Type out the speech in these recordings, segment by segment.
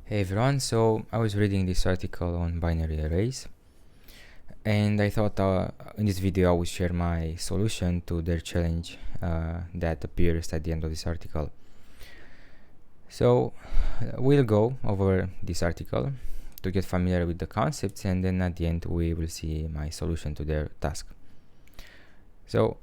Hey everyone, so I was reading this article on binary arrays and I thought in this video I would share my solution to their challenge that appears at the end of this article. So we'll go over this article to get familiar with the concepts, and then at the end we will see my solution to their task. So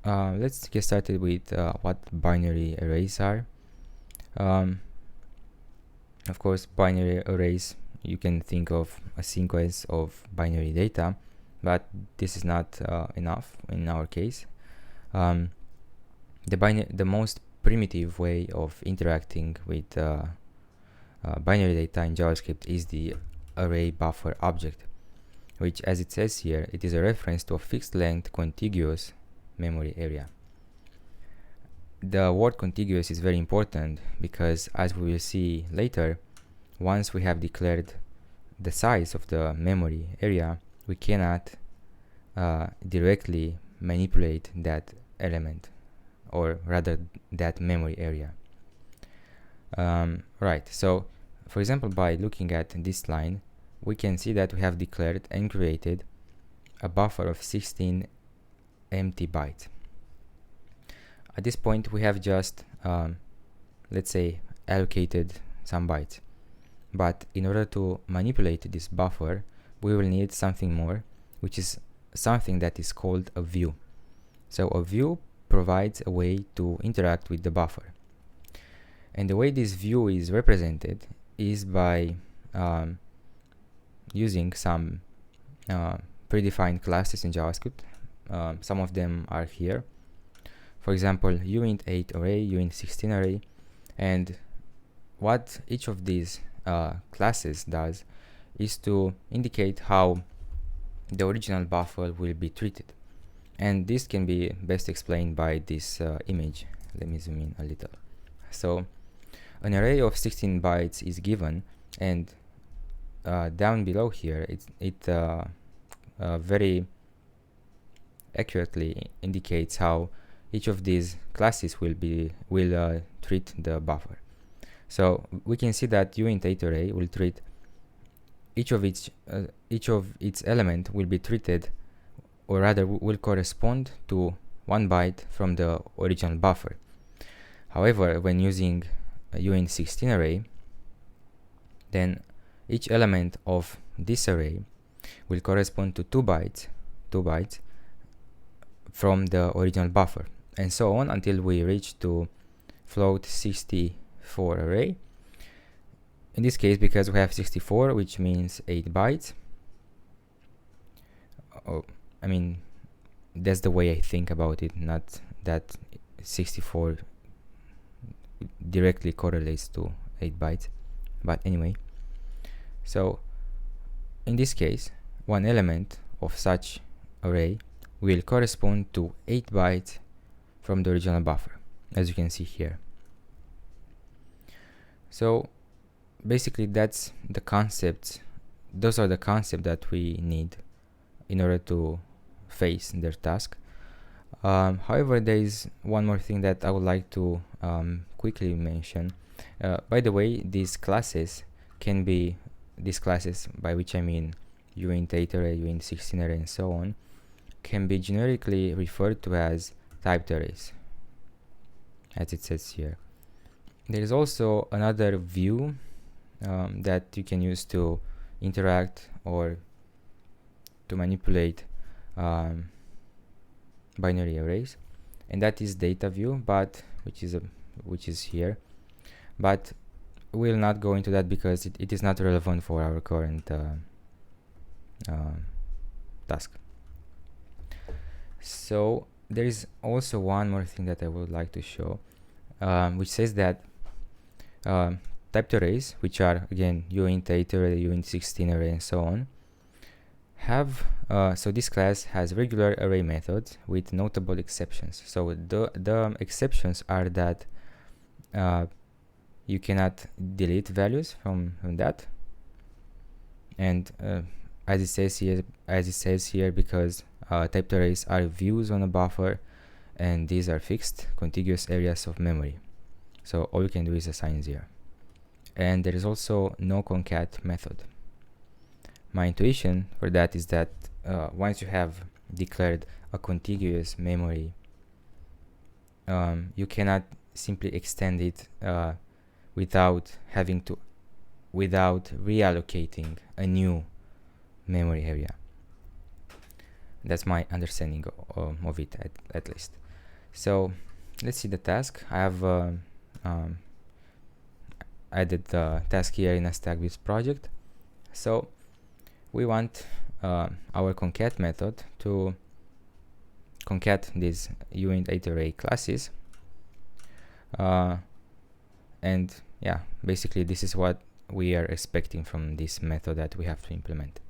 let's get started with what binary arrays are. Of course, binary arrays, you can think of a sequence of binary data, but this is not enough in our case. The most primitive way of interacting with binary data in JavaScript is the array buffer object, which, as it says here, it is a reference to a fixed length contiguous memory area. The word contiguous is very important because, as we will see later, once we have declared the size of the memory area, we cannot directly manipulate that element, or rather that memory area. Right, so for example, by looking at this line, we can see that we have declared and created a buffer of 16 empty bytes. At this point, we have just, let's say, allocated some bytes. But in order to manipulate this buffer, we will need something more, which is something that is called a view. So a view provides a way to interact with the buffer. And the way this view is represented is by using some predefined classes in JavaScript. Some of them are here. For example, uint8 array, uint16 array, and what each of these classes does is to indicate how the original buffer will be treated. And this can be best explained by this image. Let me zoom in a little. So an array of 16 bytes is given, and down below here it very accurately indicates how each of these classes will treat the buffer. So we can see that uint8 array will treat each of its element will be treated, or rather will correspond to 1 byte from the original buffer. However, when using a uint16 array, then each element of this array will correspond to 2 bytes from the original buffer, and so on until we reach to float 64 array. In this case, because we have 64, which means 8 bytes. I mean, that's the way I think about it, not that 64 directly correlates to 8 bytes. But anyway, so in this case, one element of such array will correspond to 8 bytes from the original buffer, as you can see here. So basically that's the concepts. Those are the concepts that we need in order to face their task. However, there is one more thing that I would like to quickly mention. By the way, these classes, by which I mean uint8 array, uint16 array, and so on, can be generically referred to as typed arrays, as it says here. There is also another view that you can use to interact or to manipulate binary arrays, and that is data view, but which is here. But we'll not go into that because it is not relevant for our current task. So there is also one more thing that I would like to show, which says that typed arrays, which are again uint8 array, uint16 array, and so on, have so this class has regular array methods with notable exceptions. So the exceptions are that you cannot delete values from that, and as it says here, because typed arrays are views on a buffer, and these are fixed contiguous areas of memory. So all you can do is assign 0. and there is also no concat method. My intuition for that is that once you have declared a contiguous memory, you cannot simply extend it without reallocating a new memory area. That's my understanding of it, at least. So let's see the task. I have added the task here in a StackViews project. So we want our concat method to concat these uint8 array classes, and yeah, basically this is what we are expecting from this method that we have to implement.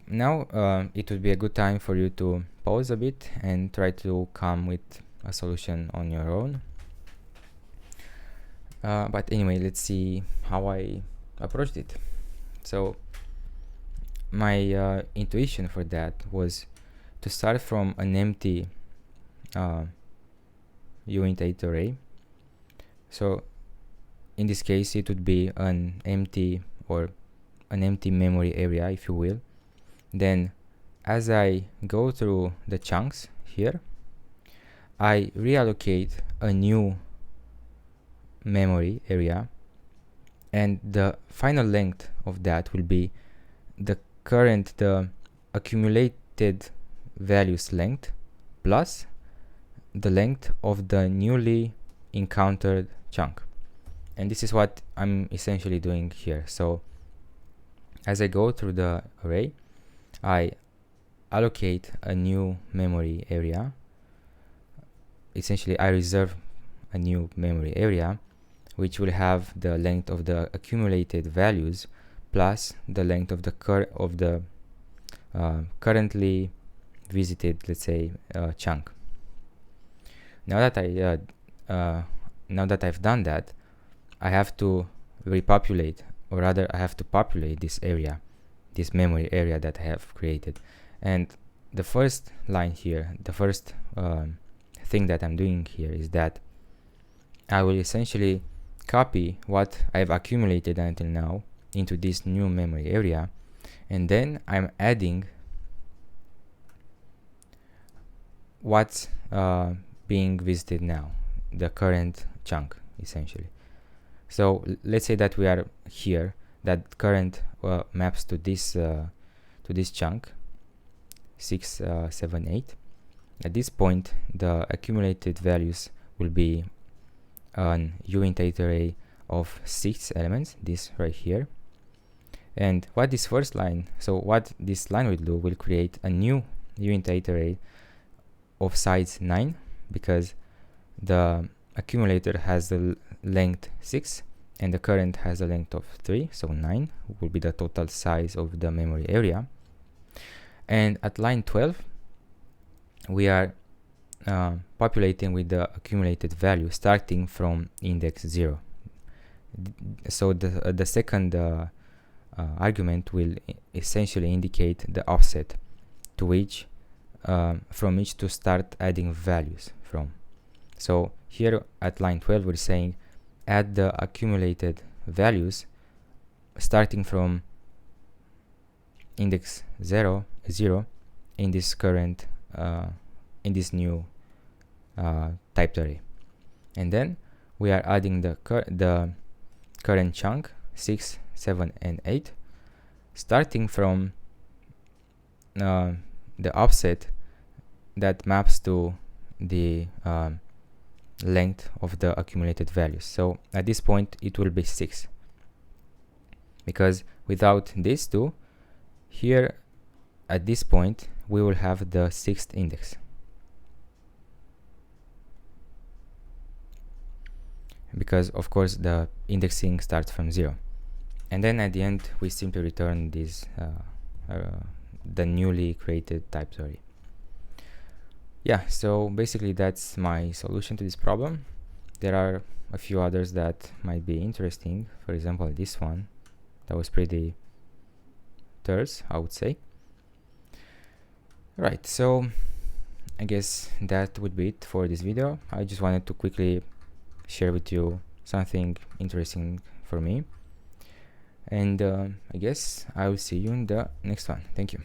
Now it would be a good time for you to pause a bit and try to come with a solution on your own. But anyway, let's see how I approached it. So my intuition for that was to start from an empty uint8 array. So in this case it would be an empty memory area, if you will. Then as I go through the chunks here, I reallocate a new memory area, and the final length of that will be the accumulated values length plus the length of the newly encountered chunk. And this is what I'm essentially doing here. So as I go through the array, I allocate a new memory area. Essentially, I reserve a new memory area which will have the length of the accumulated values plus the length of the currently visited, let's say, chunk. Now that I've done that, I have to repopulate, or rather I have to populate this area, this memory area that I have created. And the first line here, the first thing that I'm doing here is that I will essentially copy what I've accumulated until now into this new memory area, and then I'm adding what's being visited now, the current chunk, essentially. So let's say that we are here, that current maps to this chunk 6, 7, 8. At this point, the accumulated values will be an uint8 array of 6 elements, this right here. And what this line will do, will create a new uint8 array of size 9, because the accumulator has the length 6 and the current has a length of 3, so 9 will be the total size of the memory area. And at line 12, we are populating with the accumulated value starting from index 0. So the second argument will essentially indicate the offset to which from which to start adding values from. So here at line 12, we're saying add the accumulated values starting from index 0 in this current in this new typed array. And then we are adding the current chunk 6, 7, and 8 starting from the offset that maps to the length of the accumulated values. So at this point it will be 6, because without these two, here at this point we will have the 6th index, because of course the indexing starts from 0. And then at the end we simply return this the newly created typed array. Yeah, so basically that's my solution to this problem. There are a few others that might be interesting. For example, this one that was pretty terse, I would say. Right, so I guess that would be it for this video. I just wanted to quickly share with you something interesting for me. And I guess I will see you in the next one. Thank you.